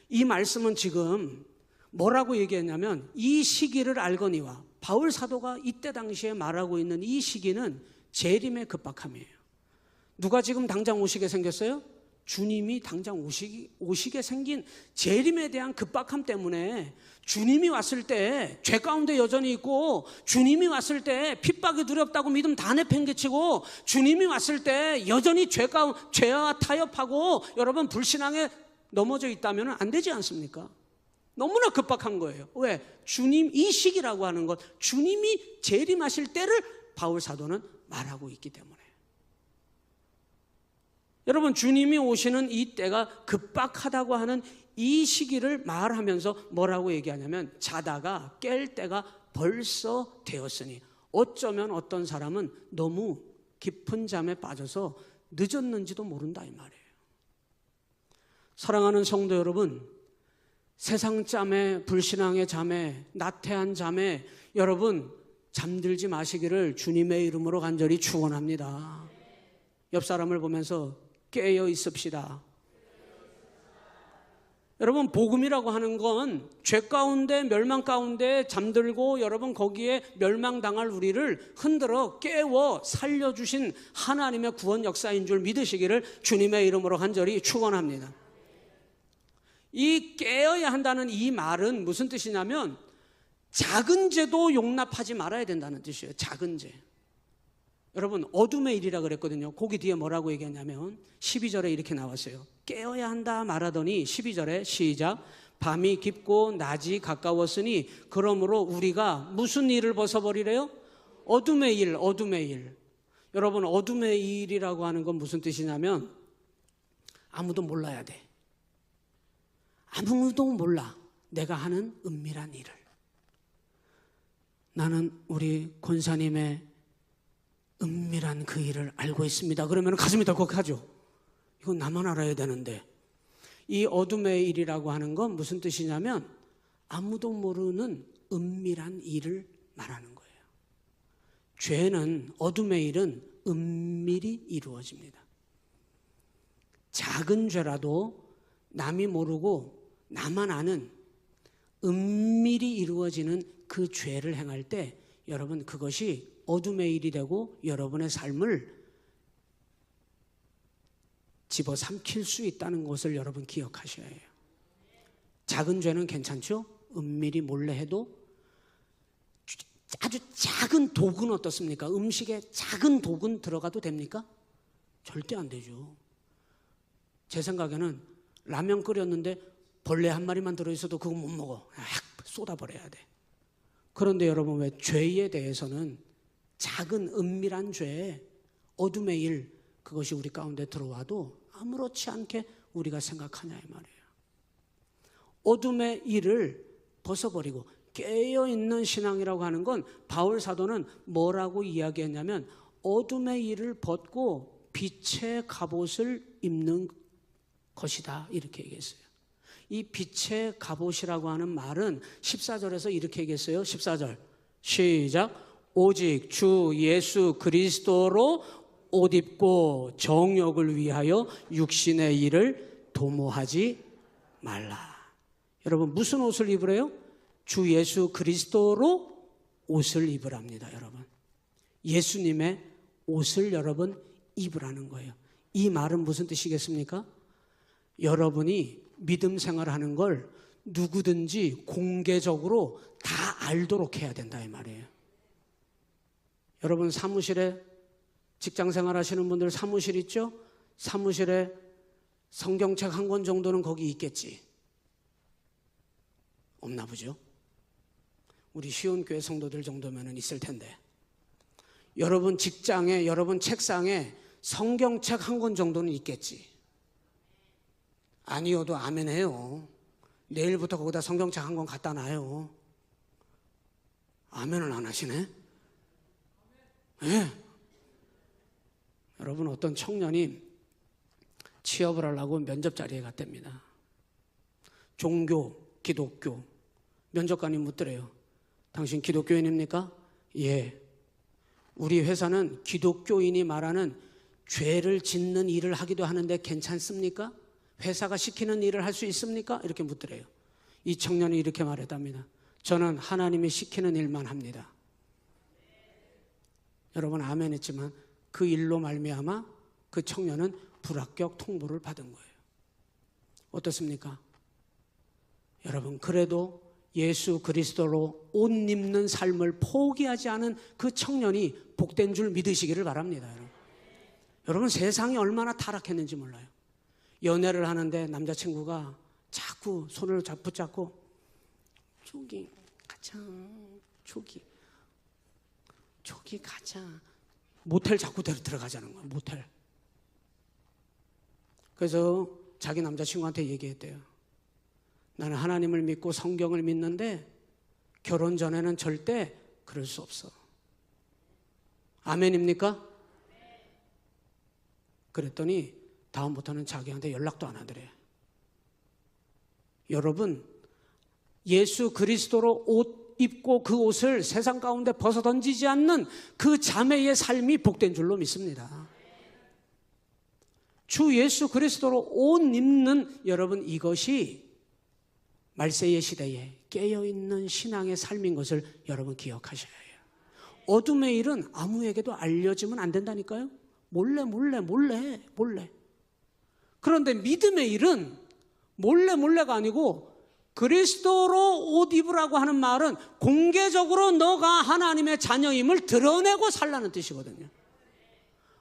이 말씀은 지금 뭐라고 얘기했냐면 이 시기를 알거니와, 바울 사도가 이때 당시에 말하고 있는 이 시기는 재림의 급박함이에요. 누가 지금 당장 오시게 생겼어요? 주님이 당장 오시게 생긴 재림에 대한 급박함 때문에 주님이 왔을 때 죄 가운데 여전히 있고, 주님이 왔을 때 핍박이 두렵다고 믿음 다 내팽개치고, 주님이 왔을 때 여전히 죄와 타협하고 여러분 불신앙에 넘어져 있다면 안 되지 않습니까? 너무나 급박한 거예요. 왜? 주님, 이 시기라고 하는 것, 주님이 재림하실 때를 바울 사도는 말하고 있기 때문에. 여러분 주님이 오시는 이 때가 급박하다고 하는 이 시기를 말하면서 뭐라고 얘기하냐면 자다가 깰 때가 벌써 되었으니, 어쩌면 어떤 사람은 너무 깊은 잠에 빠져서 늦었는지도 모른다 이 말이에요. 사랑하는 성도 여러분, 세상 잠에, 불신앙의 잠에, 나태한 잠에 여러분 잠들지 마시기를 주님의 이름으로 간절히 축원합니다. 옆 사람을 보면서 깨어 있읍시다. 여러분, 복음이라고 하는 건 죄 가운데, 멸망 가운데 잠들고 여러분 거기에 멸망당할 우리를 흔들어 깨워 살려주신 하나님의 구원 역사인 줄 믿으시기를 주님의 이름으로 간절히 축원합니다. 이 깨어야 한다는 이 말은 무슨 뜻이냐면 작은 죄도 용납하지 말아야 된다는 뜻이에요. 작은 죄. 여러분, 어둠의 일이라 그랬거든요. 거기 뒤에 뭐라고 얘기했냐면 12절에 이렇게 나왔어요. 깨어야 한다 말하더니 12절에 시작. 밤이 깊고 낮이 가까웠으니 그러므로 우리가 무슨 일을 벗어버리래요? 어둠의 일, 어둠의 일. 여러분, 어둠의 일이라고 하는 건 무슨 뜻이냐면 아무도 몰라야 돼. 아무도 몰라. 내가 하는 은밀한 일을. 나는 우리 권사님의 은밀한 그 일을 알고 있습니다. 그러면 가슴이 덜컥하죠. 이건 나만 알아야 되는데. 이 어둠의 일이라고 하는 건 무슨 뜻이냐면 아무도 모르는 은밀한 일을 말하는 거예요. 죄는, 어둠의 일은 은밀히 이루어집니다. 작은 죄라도 남이 모르고 나만 아는 은밀히 이루어지는 그 죄를 행할 때 여러분, 그것이 어둠의 일이 되고 여러분의 삶을 집어삼킬 수 있다는 것을 여러분 기억하셔야 해요. 작은 죄는 괜찮죠? 은밀히 몰래 해도. 아주 작은 독은 어떻습니까? 음식에 작은 독은 들어가도 됩니까? 절대 안 되죠. 제 생각에는 라면 끓였는데 벌레 한 마리만 들어있어도 그거 못 먹어. 확 쏟아버려야 돼. 그런데 여러분, 왜 죄에 대해서는 작은 은밀한 죄, 어둠의 일, 그것이 우리 가운데 들어와도 아무렇지 않게 우리가 생각하냐 이 말이에요. 어둠의 일을 벗어버리고 깨어있는 신앙이라고 하는 건 바울 사도는 뭐라고 이야기했냐면 어둠의 일을 벗고 빛의 갑옷을 입는 것이다, 이렇게 얘기했어요. 이 빛의 갑옷이라고 하는 말은 14절에서 이렇게 얘기했어요. 14절 시작. 오직 주 예수 그리스도로 옷 입고 정욕을 위하여 육신의 일을 도모하지 말라. 여러분, 무슨 옷을 입으래요? 주 예수 그리스도로 옷을 입으랍니다. 여러분, 예수님의 옷을 여러분 입으라는 거예요. 이 말은 무슨 뜻이겠습니까? 여러분이 믿음 생활하는 걸 누구든지 공개적으로 다 알도록 해야 된다 이 말이에요. 여러분, 사무실에 직장 생활하시는 분들 사무실 있죠? 사무실에 성경책 한 권 정도는 거기 있겠지. 없나 보죠? 우리 시온교회 성도들 정도면 있을 텐데. 여러분 직장에, 여러분 책상에 성경책 한 권 정도는 있겠지. 아니어도 아멘 해요. 내일부터 거기다 성경책 한 권 갖다 놔요. 아멘을 안 하시네? 네. 여러분, 어떤 청년이 취업을 하려고 면접 자리에 갔답니다. 종교, 기독교. 면접관이 묻더래요. 당신 기독교인입니까? 예. 우리 회사는 기독교인이 말하는 죄를 짓는 일을 하기도 하는데 괜찮습니까? 회사가 시키는 일을 할 수 있습니까? 이렇게 묻더래요. 이 청년이 이렇게 말했답니다. 저는 하나님이 시키는 일만 합니다. 여러분, 아멘 했지만 그 일로 말미암아 그 청년은 불합격 통보를 받은 거예요. 어떻습니까? 여러분, 그래도 예수 그리스도로 옷 입는 삶을 포기하지 않은 그 청년이 복된 줄 믿으시기를 바랍니다. 여러분, 세상이 얼마나 타락했는지 몰라요. 연애를 하는데 남자친구가 자꾸 손을 붙잡고 저기 가자, 저기 가자. 모텔 자꾸 들어가자는 거야, 모텔. 그래서 자기 남자친구한테 얘기했대요. 나는 하나님을 믿고 성경을 믿는데 결혼 전에는 절대 그럴 수 없어. 아멘입니까? 그랬더니 다음부터는 자기한테 연락도 안 하더래. 여러분, 예수 그리스도로 옷 입고 그 옷을 세상 가운데 벗어던지지 않는 그 자매의 삶이 복된 줄로 믿습니다. 주 예수 그리스도로 옷 입는 여러분, 이것이 말세의 시대에 깨어있는 신앙의 삶인 것을 여러분 기억하셔야 해요. 어둠의 일은 아무에게도 알려지면 안 된다니까요. 몰래. 그런데 믿음의 일은 몰래가 아니고 그리스도로 옷 입으라고 하는 말은 공개적으로 너가 하나님의 자녀임을 드러내고 살라는 뜻이거든요.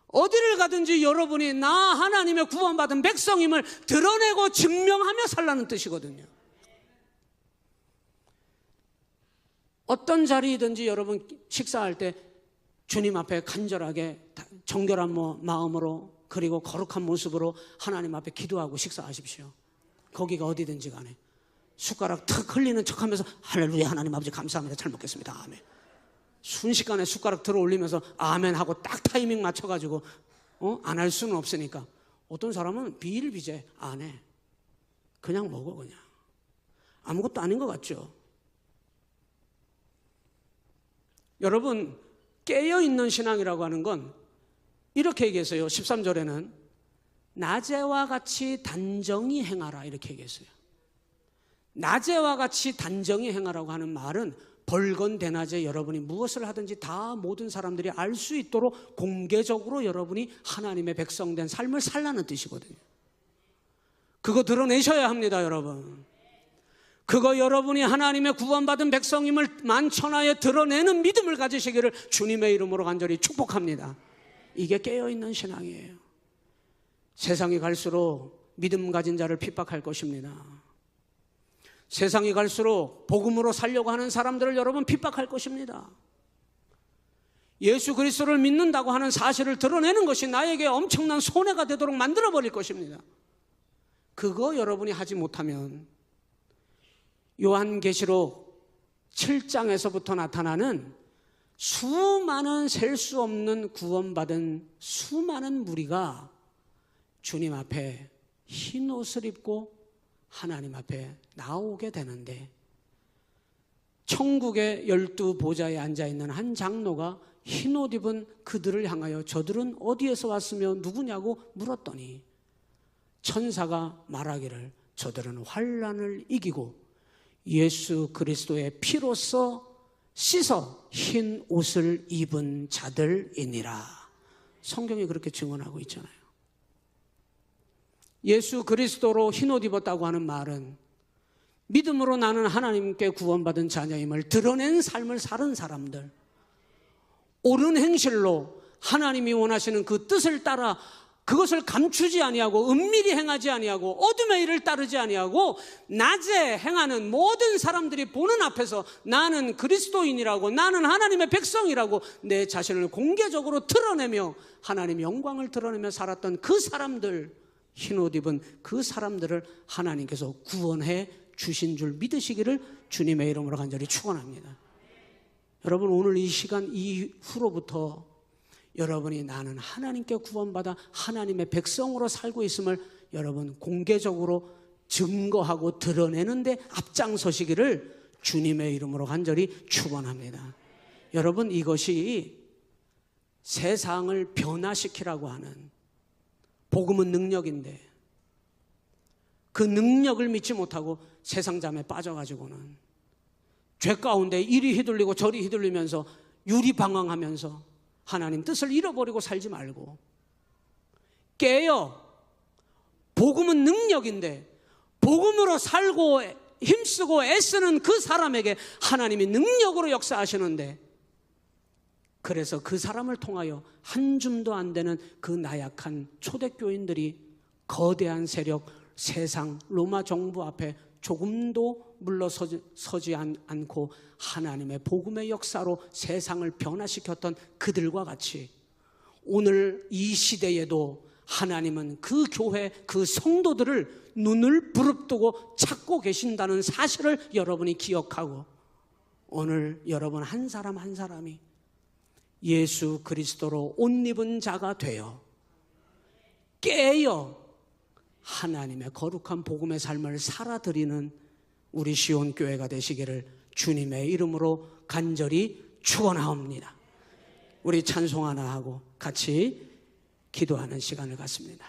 어디를 가든지 여러분이 나 하나님의 구원받은 백성임을 드러내고 증명하며 살라는 뜻이거든요. 어떤 자리이든지 여러분 식사할 때 주님 앞에 간절하게 정결한 마음으로 그리고 거룩한 모습으로 하나님 앞에 기도하고 식사하십시오. 거기가 어디든지 간에 숟가락 탁 흘리는 척하면서 할렐루야 하나님 아버지 감사합니다 잘 먹겠습니다 아멘. 순식간에 숟가락 들어 올리면서 아멘 하고 딱 타이밍 맞춰가지고 안 할 수는 없으니까 어떤 사람은 비일비재 안 해. 그냥 먹어. 그냥 아무것도 아닌 것 같죠. 여러분 깨어있는 신앙이라고 하는 건 이렇게 얘기했어요. 13절에는 낮에와 같이 단정히 행하라 이렇게 얘기했어요. 낮에와 같이 단정히 행하라고 하는 말은 벌건 대낮에 여러분이 무엇을 하든지 다 모든 사람들이 알 수 있도록 공개적으로 여러분이 하나님의 백성된 삶을 살라는 뜻이거든요. 그거 드러내셔야 합니다. 여러분 그거 여러분이 하나님의 구원받은 백성임을 만천하에 드러내는 믿음을 가지시기를 주님의 이름으로 간절히 축복합니다. 이게 깨어있는 신앙이에요. 세상이 갈수록 믿음 가진 자를 핍박할 것입니다. 세상이 갈수록 복음으로 살려고 하는 사람들을 여러분 핍박할 것입니다. 예수 그리스도를 믿는다고 하는 사실을 드러내는 것이 나에게 엄청난 손해가 되도록 만들어버릴 것입니다. 그거 여러분이 하지 못하면 요한계시록 7장에서부터 나타나는 수많은 셀 수 없는 구원받은 수많은 무리가 주님 앞에 흰 옷을 입고 하나님 앞에 나오게 되는데 천국의 12보좌에 앉아있는 한 장로가 흰 옷 입은 그들을 향하여 저들은 어디에서 왔으며 누구냐고 물었더니 천사가 말하기를 저들은 환난을 이기고 예수 그리스도의 피로써 씻어 흰 옷을 입은 자들이니라. 성경이 그렇게 증언하고 있잖아요. 예수 그리스도로 흰 옷 입었다고 하는 말은 믿음으로 나는 하나님께 구원받은 자녀임을 드러낸 삶을 사는 사람들, 옳은 행실로 하나님이 원하시는 그 뜻을 따라 그것을 감추지 아니하고 은밀히 행하지 아니하고 어둠의 일을 따르지 아니하고 낮에 행하는 모든 사람들이 보는 앞에서 나는 그리스도인이라고 나는 하나님의 백성이라고 내 자신을 공개적으로 드러내며 하나님의 영광을 드러내며 살았던 그 사람들, 흰옷 입은 그 사람들을 하나님께서 구원해 주신 줄 믿으시기를 주님의 이름으로 간절히 축원합니다. 여러분 오늘 이 시간 이후로부터 여러분이 나는 하나님께 구원받아 하나님의 백성으로 살고 있음을 여러분 공개적으로 증거하고 드러내는데 앞장서시기를 주님의 이름으로 간절히 축원합니다. 여러분 이것이 세상을 변화시키라고 하는 복음은 능력인데 그 능력을 믿지 못하고 세상 잠에 빠져가지고는 죄 가운데 이리 휘둘리고 저리 휘둘리면서 유리방황하면서 하나님 뜻을 잃어버리고 살지 말고 깨어 복음은 능력인데 복음으로 살고 힘쓰고 애쓰는 그 사람에게 하나님이 능력으로 역사하시는데 그래서 그 사람을 통하여 한 줌도 안 되는 그 나약한 초대교인들이 거대한 세력 세상 로마 정부 앞에 조금도 물러서지 않고 하나님의 복음의 역사로 세상을 변화시켰던 그들과 같이 오늘 이 시대에도 하나님은 그 교회 그 성도들을 눈을 부릅뜨고 찾고 계신다는 사실을 여러분이 기억하고 오늘 여러분 한 사람 한 사람이 예수 그리스도로 옷 입은 자가 되어 깨어 하나님의 거룩한 복음의 삶을 살아드리는 우리 시온교회가 되시기를 주님의 이름으로 간절히 축원하옵니다. 우리 찬송 하나 하고 같이 기도하는 시간을 갖습니다.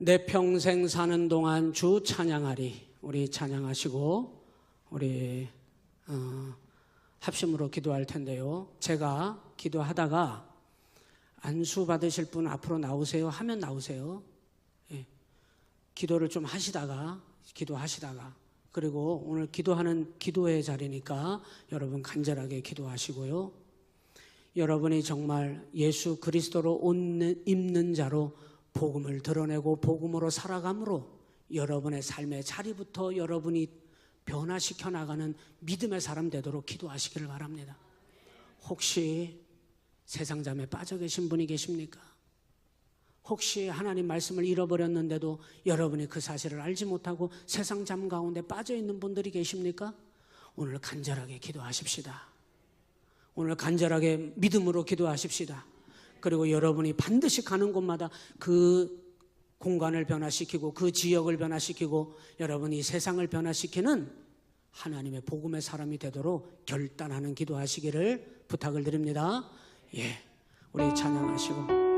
내 평생 사는 동안 주 찬양하리. 우리 찬양하시고 우리 합심으로 기도할 텐데요. 제가 기도하다가 안수 받으실 분 앞으로 나오세요 하면 나오세요. 예. 기도를 좀 기도하시다가 그리고 오늘 기도하는 기도의 자리니까 여러분 간절하게 기도하시고요. 여러분이 정말 예수 그리스도로 옷 입는 자로 복음을 드러내고 복음으로 살아감으로 여러분의 삶의 자리부터 여러분이 변화시켜 나가는 믿음의 사람 되도록 기도하시기를 바랍니다. 혹시 세상잠에 빠져 계신 분이 계십니까? 혹시 하나님 말씀을 잃어버렸는데도 여러분이 그 사실을 알지 못하고 세상잠 가운데 빠져 있는 분들이 계십니까? 오늘 간절하게 기도하십시다. 오늘 간절하게 믿음으로 기도하십시다. 그리고 여러분이 반드시 가는 곳마다 그 공간을 변화시키고 그 지역을 변화시키고 여러분이 세상을 변화시키는 하나님의 복음의 사람이 되도록 결단하는 기도하시기를 부탁을 드립니다. 예, 우리 찬양하시고